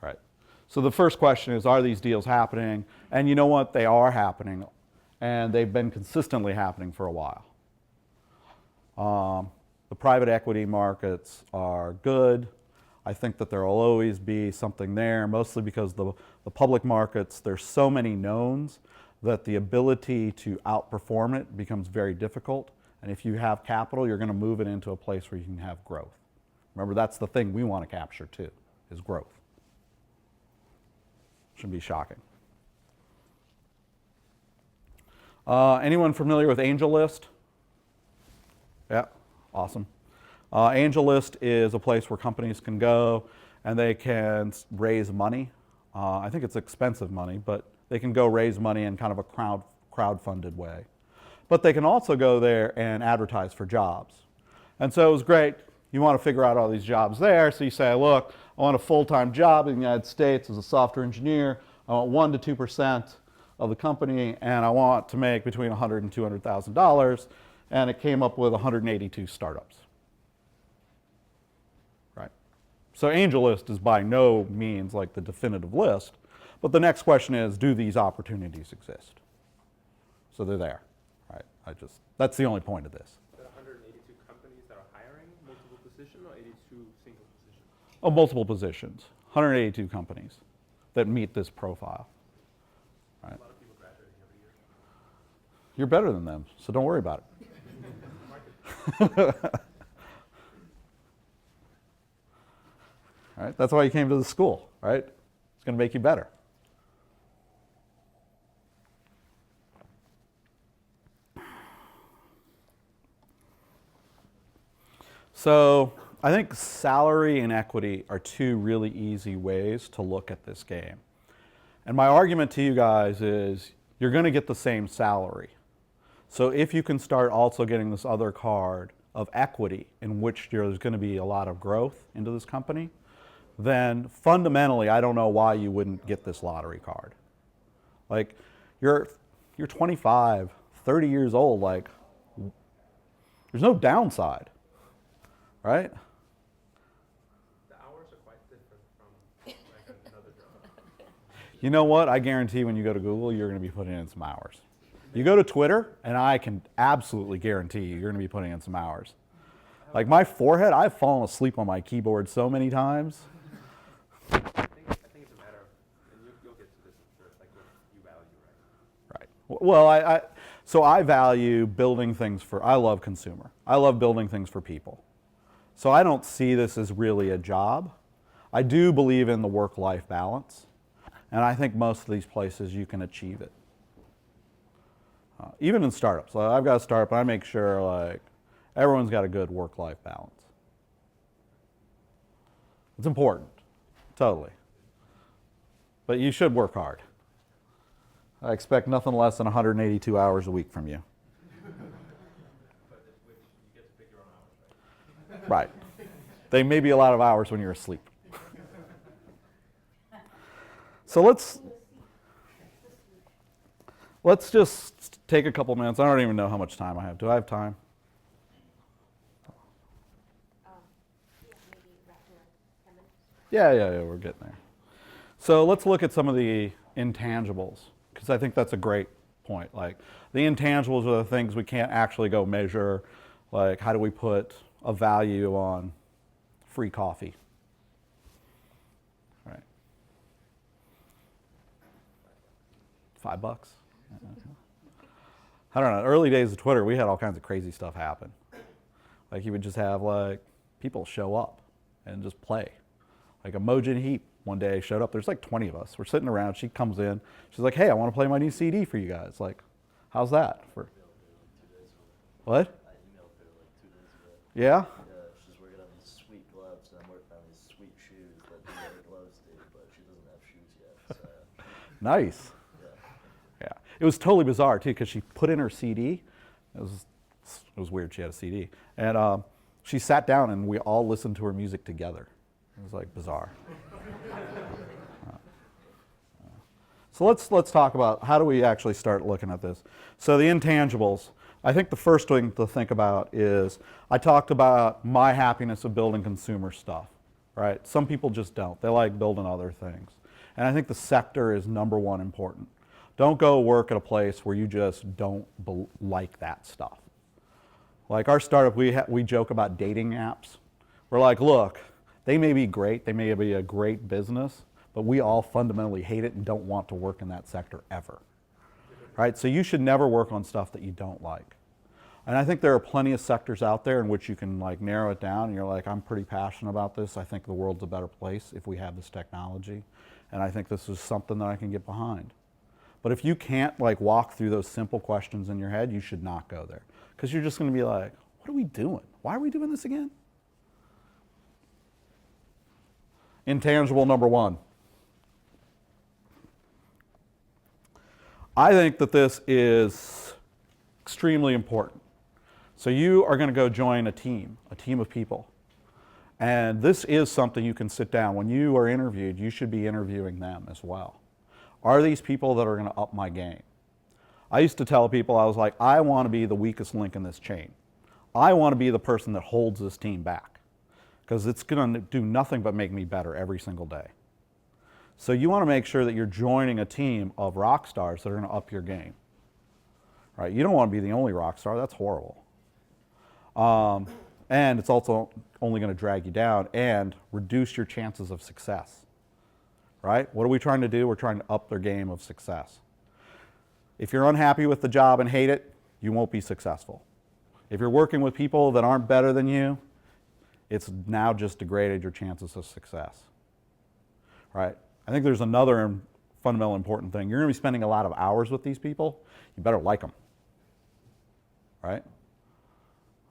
Right. So the first question is, are these deals happening? And you know what? They are happening. And they've been consistently happening for a while. The private equity markets are good. I think that there will always be something there, mostly because the public markets, there's so many knowns that the ability to outperform it becomes very difficult. And if you have capital, you're going to move it into a place where you can have growth. Remember, that's the thing we want to capture too, is growth. Shouldn't be shocking. Anyone familiar with AngelList? Yeah, awesome. AngelList is a place where companies can go and they can raise money. I think it's expensive money, but they can go raise money in kind of a crowd-funded way. But they can also go there and advertise for jobs. And so it was great. You want to figure out all these jobs there. So you say, look, I want a full-time job in the United States as a software engineer. I want 1 to 2% of the company, and I want to make between $100,000 and $200,000. And it came up with 182 startups. Right? So AngelList is by no means like the definitive list, but the next question is, do these opportunities exist? So they're there. Right? That's the only point of this.
There are 182 companies that are hiring multiple positions, or 82 single positions?
Oh, multiple positions. 182 companies that meet this profile. Right?
A lot of people graduating every year.
You're better than them, so don't worry about it. All right? That's why you came to the school, right? It's going to make you better. So I think salary and equity are two really easy ways to look at this game. And my argument to you guys is you're going to get the same salary. So if you can start also getting this other card of equity in which there's going to be a lot of growth into this company, then fundamentally I don't know why you wouldn't get this lottery card. Like, you're 25, 30 years old, like, there's no downside, right?
The hours are quite different from like another job.
You know what? I guarantee when you go to Google, you're going to be putting in some hours. You go to Twitter, and I can absolutely guarantee you're going to be putting in some hours. Like my forehead, I've fallen asleep on my keyboard so many times.
I think it's a matter of, and you'll get to this first, like what you value, right?
Right. Well, so I value building things I love consumer. I love building things for people. So I don't see this as really a job. I do believe in the work-life balance. And I think most of these places you can achieve it. Even in startups. Like I've got a startup and I make sure like everyone's got a good work-life balance. It's important, totally. But you should work hard. I expect nothing less than 182 hours a week from you.
But which you get to pick your own hours, right?
Right. They may be a lot of hours when you're asleep. So let's just take a couple minutes. I don't even know how much time I have. Do I have time?
Yeah, maybe wrapping up 10 minutes.
Yeah, we're getting there. So let's look at some of the intangibles, because I think that's a great point. Like the intangibles are the things we can't actually go measure. Like how do we put a value on free coffee? Right. $5. I don't know. Early days of Twitter, we had all kinds of crazy stuff happen. Like you would just have like people show up and just play. Like Emojin Heap one day showed up. There's like 20 of us. We're sitting around. She comes in. She's like, "Hey, I want to play my new CD for you guys. Like, how's that?" What?
I emailed her like 2 days ago.
Yeah.
Yeah, she's working on these sweet gloves, and I'm working on these sweet shoes that the other gloves do, but she doesn't have shoes yet. So,
Nice.
yeah.
Yeah. It was totally bizarre too because she put in her CD. It was weird. She had a CD, and she sat down and we all listened to her music together. It was like bizarre. So let's talk about how do we actually start looking at this. So the intangibles. I think the first thing to think about is I talked about my happiness of building consumer stuff, right? Some people just don't. They like building other things. And I think the sector is number one important. Don't go work at a place where you just don't like that stuff. Like our startup, we joke about dating apps. We're like, look, they may be great, they may be a great business, but we all fundamentally hate it and don't want to work in that sector ever. Right? So you should never work on stuff that you don't like. And I think there are plenty of sectors out there in which you can like narrow it down and you're like, I'm pretty passionate about this. I think the world's a better place if we have this technology. And I think this is something that I can get behind. But if you can't like walk through those simple questions in your head, you should not go there. Because you're just going to be like, what are we doing? Why are we doing this again? Intangible number one. I think that this is extremely important. So you are going to go join a team of people. And this is something you can sit down. When you are interviewed, you should be interviewing them as well. Are these people that are going to up my game? I used to tell people, I was like, I want to be the weakest link in this chain. I want to be the person that holds this team back. Because it's going to do nothing but make me better every single day. So you want to make sure that you're joining a team of rock stars that are going to up your game. Right? You don't want to be the only rock star. That's horrible. And it's also only going to drag you down and reduce your chances of success. Right? What are we trying to do? We're trying to up their game of success. If you're unhappy with the job and hate it, you won't be successful. If you're working with people that aren't better than you, it's now just degraded your chances of success. Right? I think there's another fundamental important thing. You're going to be spending a lot of hours with these people. You better like them. Right?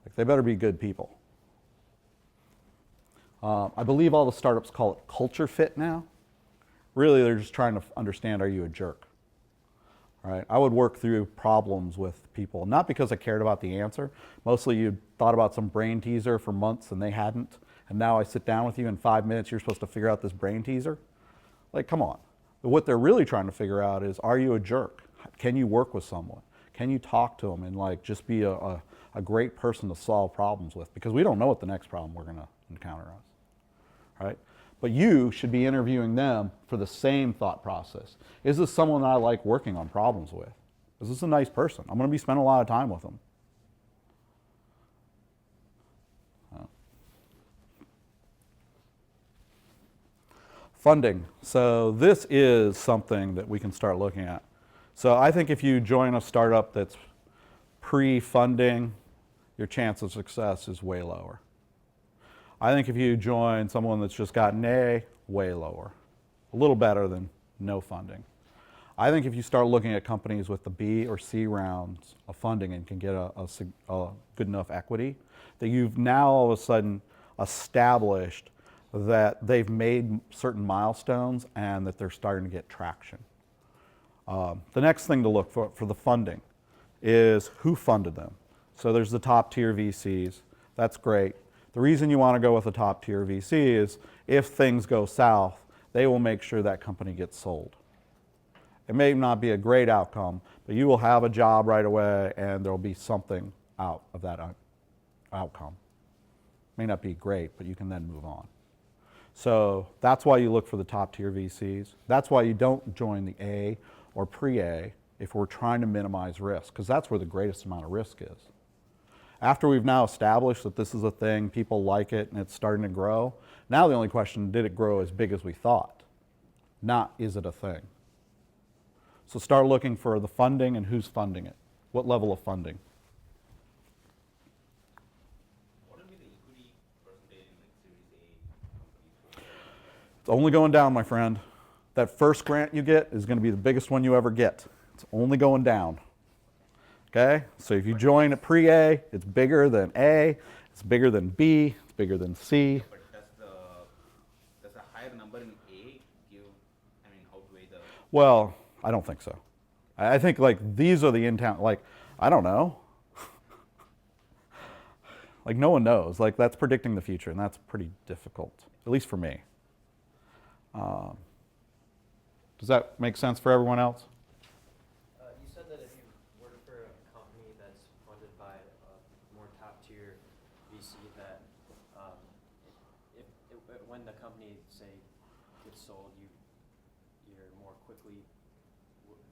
Like they better be good people. I believe all the startups call it culture fit now. Really, they're just trying to understand, are you a jerk? Right? I would work through problems with people, not because I cared about the answer. Mostly you thought about some brain teaser for months and they hadn't. And now I sit down with you in 5 minutes, you're supposed to figure out this brain teaser. Like, come on. What they're really trying to figure out is, are you a jerk? Can you work with someone? Can you talk to them and like just be a great person to solve problems with? Because we don't know what the next problem we're going to encounter is, right? But you should be interviewing them for the same thought process. Is this someone that I like working on problems with? Is this a nice person? I'm going to be spending a lot of time with them. Funding. So this is something that we can start looking at. So I think if you join a startup that's pre-funding, your chance of success is way lower. I think if you join someone that's just gotten A, way lower. A little better than no funding. I think if you start looking at companies with the B or C rounds of funding and can get a good enough equity, that you've now all of a sudden established that they've made certain milestones and that they're starting to get traction. The next thing to look for the funding is who funded them. So there's the top tier VCs. That's great. The reason you want to go with a top tier VC is if things go south, they will make sure that company gets sold. It may not be a great outcome, but you will have a job right away and there will be something out of that outcome. May not be great, but you can then move on. So that's why you look for the top tier VCs. That's why you don't join the A or pre-A if we're trying to minimize risk, because that's where the greatest amount of risk is. After we've now established that this is a thing, people like it, and it's starting to grow, now the only question, did it grow as big as we thought? Not, is it a thing? So start looking for the funding and who's funding it. What level of funding?
What would be the equity percentage in like Series A companies?
It's only going down, my friend. That first grant you get is going to be the biggest one you ever get. It's only going down. Okay? So if you join at pre-A, it's bigger than A, it's bigger than B, it's bigger than C.
But does a higher number in A give, outweigh the?
Well, I don't think so. I think like these are the in-town, like, I don't know. Like no one knows. Like that's predicting the future and that's pretty difficult, at least for me. Does that make sense for everyone else?
You said that if you work for a company that's funded by a more top-tier VC, that when the company, say, gets sold, you're more quickly,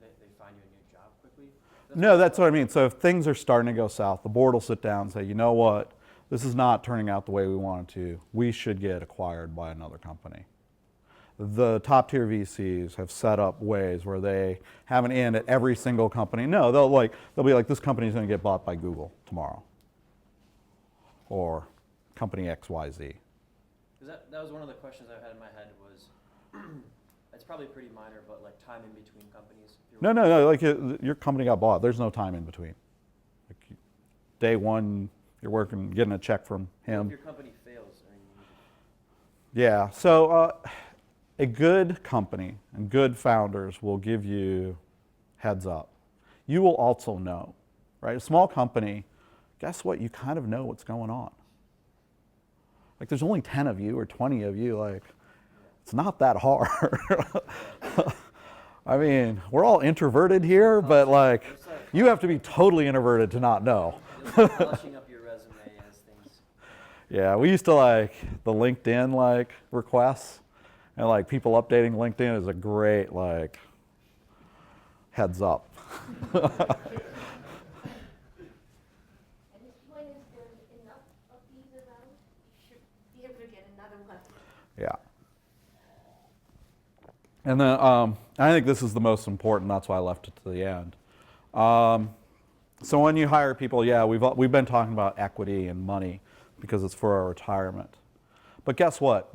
they find you a new job quickly?
No, that's what I mean. So if things are starting to go south, the board will sit down and say, you know what, this is not turning out the way we want it to. We should get acquired by another company. The top tier VCs have set up ways where they have an in at every single company. No, they'll be like, this company is going to get bought by Google tomorrow, or company XYZ.
Because that was one of the questions I had in my head was, it's probably pretty minor, but like time in between companies.
No. Like your company got bought. There's no time in between. Like, day one, you're working, getting a check from him.
If your company fails,
Yeah. So. A good company and good founders will give you heads up. You will also know, right? A small company, guess what? You kind of know what's going on. Like there's only 10 of you or 20 of you, like it's not that hard. I mean, we're all introverted here, but like you have to be totally introverted to not know.
polishing up your resume as things.
Yeah, we used to like the LinkedIn like requests. And like people updating LinkedIn is a great like heads up.
At this point, is there enough of these around? You should be able to get another one.
Yeah. And then I think this is the most important. That's why I left it to the end. So when you hire people, yeah, we've been talking about equity and money because it's for our retirement. But guess what?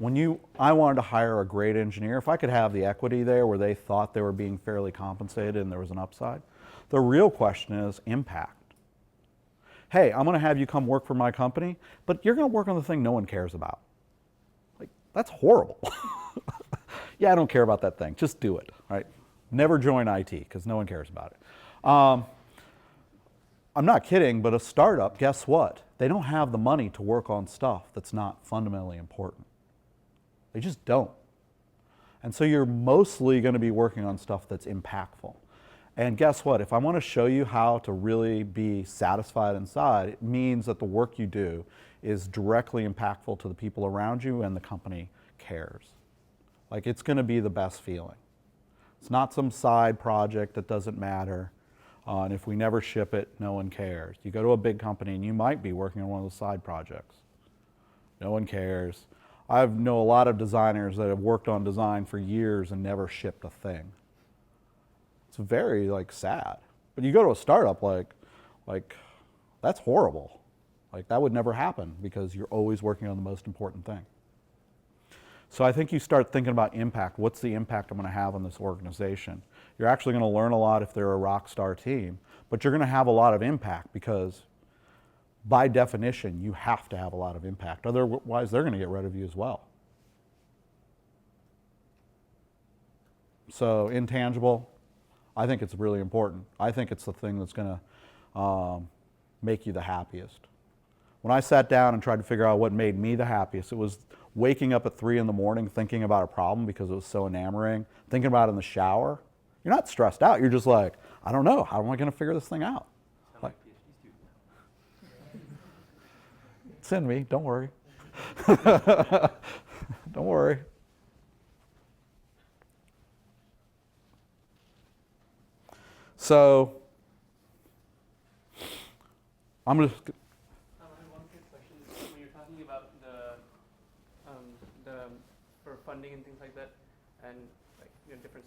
I wanted to hire a great engineer, if I could have the equity there where they thought they were being fairly compensated and there was an upside, the real question is impact. Hey, I'm going to have you come work for my company, but you're going to work on the thing no one cares about. Like, that's horrible. Yeah, I don't care about that thing. Just do it, right? Never join IT because no one cares about it. I'm not kidding, but a startup, guess what? They don't have the money to work on stuff that's not fundamentally important. They just don't. And so you're mostly going to be working on stuff that's impactful. And guess what? If I want to show you how to really be satisfied inside, it means that the work you do is directly impactful to the people around you and the company cares. Like, it's going to be the best feeling. It's not some side project that doesn't matter. And if we never ship it, no one cares. You go to a big company and you might be working on one of those side projects. No one cares. I know a lot of designers that have worked on design for years and never shipped a thing. It's very sad. But you go to a startup, like that's horrible. Like, that would never happen because you're always working on the most important thing. So I think you start thinking about impact. What's the impact I'm going to have on this organization? You're actually going to learn a lot if they're a rock star team, but you're going to have a lot of impact because by definition, you have to have a lot of impact. Otherwise, they're going to get rid of you as well. So intangible, I think it's really important. I think it's the thing that's going to make you the happiest. When I sat down and tried to figure out what made me the happiest, it was waking up at 3 in the morning thinking about a problem because it was so enamoring, thinking about it in the shower. You're not stressed out. You're just like, I don't know. How am I going to figure this thing out?
Sound like PhD student.
It's in me. Don't worry. Don't worry. So, I'm just.
I have one quick question. When you're talking about the for funding and things like that, and like different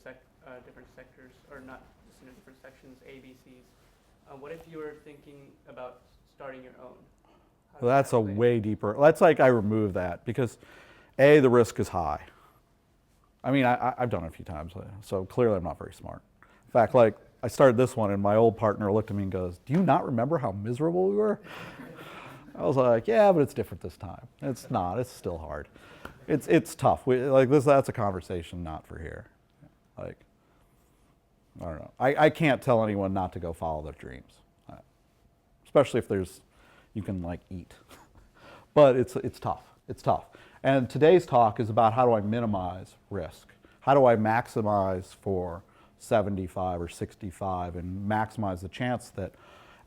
sectors, or not just different sections, A, B, C's. What if you were thinking about starting your own? How
Well,
does
that's
that
a
play?
way deeper. That's like I remove that because, A, the risk is high. I mean, I've done it a few times, so clearly I'm not very smart. In fact, like, I started this one and my old partner looked at me and goes, "Do you not remember how miserable we were?" I was like, "Yeah, but it's different this time." It's not. It's still hard. It's tough. That's a conversation not for here. Like, I don't know. I can't tell anyone not to go follow their dreams, especially if you can like eat. But it's tough. It's tough. And today's talk is about how do I minimize risk? How do I maximize for 75 or 65 and maximize the chance that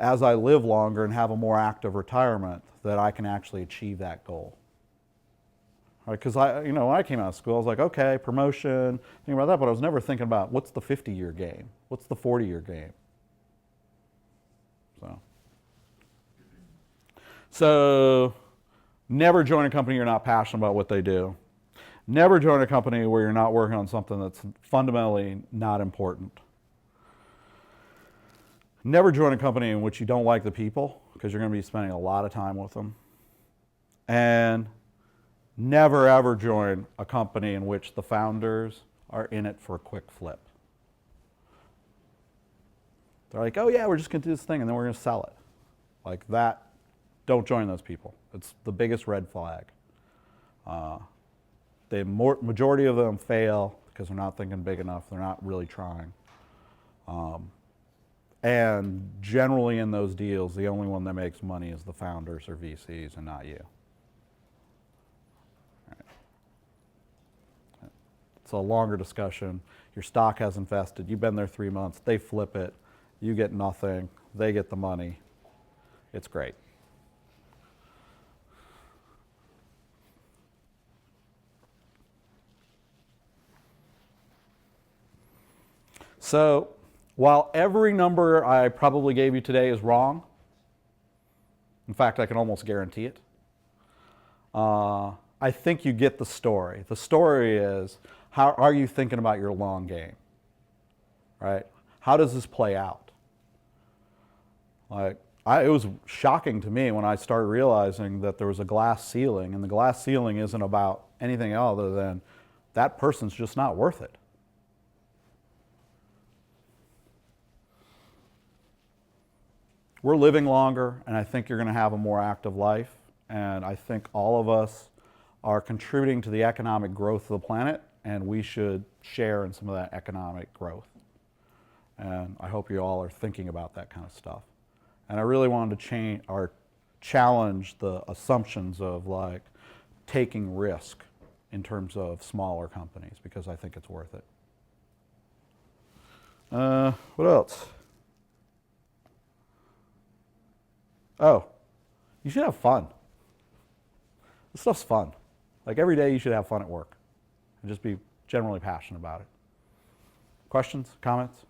as I live longer and have a more active retirement that I can actually achieve that goal. Because when I came out of school, I was like, okay, promotion, thinking about that, but I was never thinking about what's the 50-year game? What's the 40-year game? So never join a company you're not passionate about what they do. Never join a company where you're not working on something that's fundamentally not important. Never join a company in which you don't like the people, because you're going to be spending a lot of time with them. And never ever join a company in which the founders are in it for a quick flip. They're like, oh yeah, we're just going to do this thing and then we're going to sell it. Like that, don't join those people. It's the biggest red flag. The majority of them fail because they're not thinking big enough. They're not really trying. And generally in those deals, the only one that makes money is the founders or VCs and not you. It's a longer discussion. Your stock hasn't vested. You've been there 3 months. They flip it. You get nothing. They get the money. It's great. So, while every number I probably gave you today is wrong, in fact, I can almost guarantee it, I think you get the story. The story is, how are you thinking about your long game? Right? How does this play out? It was shocking to me when I started realizing that there was a glass ceiling, and the glass ceiling isn't about anything other than that person's just not worth it. We're living longer, and I think you're going to have a more active life, and I think all of us are contributing to the economic growth of the planet, and we should share in some of that economic growth. And I hope you all are thinking about that kind of stuff. And I really wanted to challenge the assumptions of like taking risk in terms of smaller companies because I think it's worth it. What else? Oh, you should have fun. This stuff's fun. Like every day you should have fun at work and just be generally passionate about it. Questions, comments?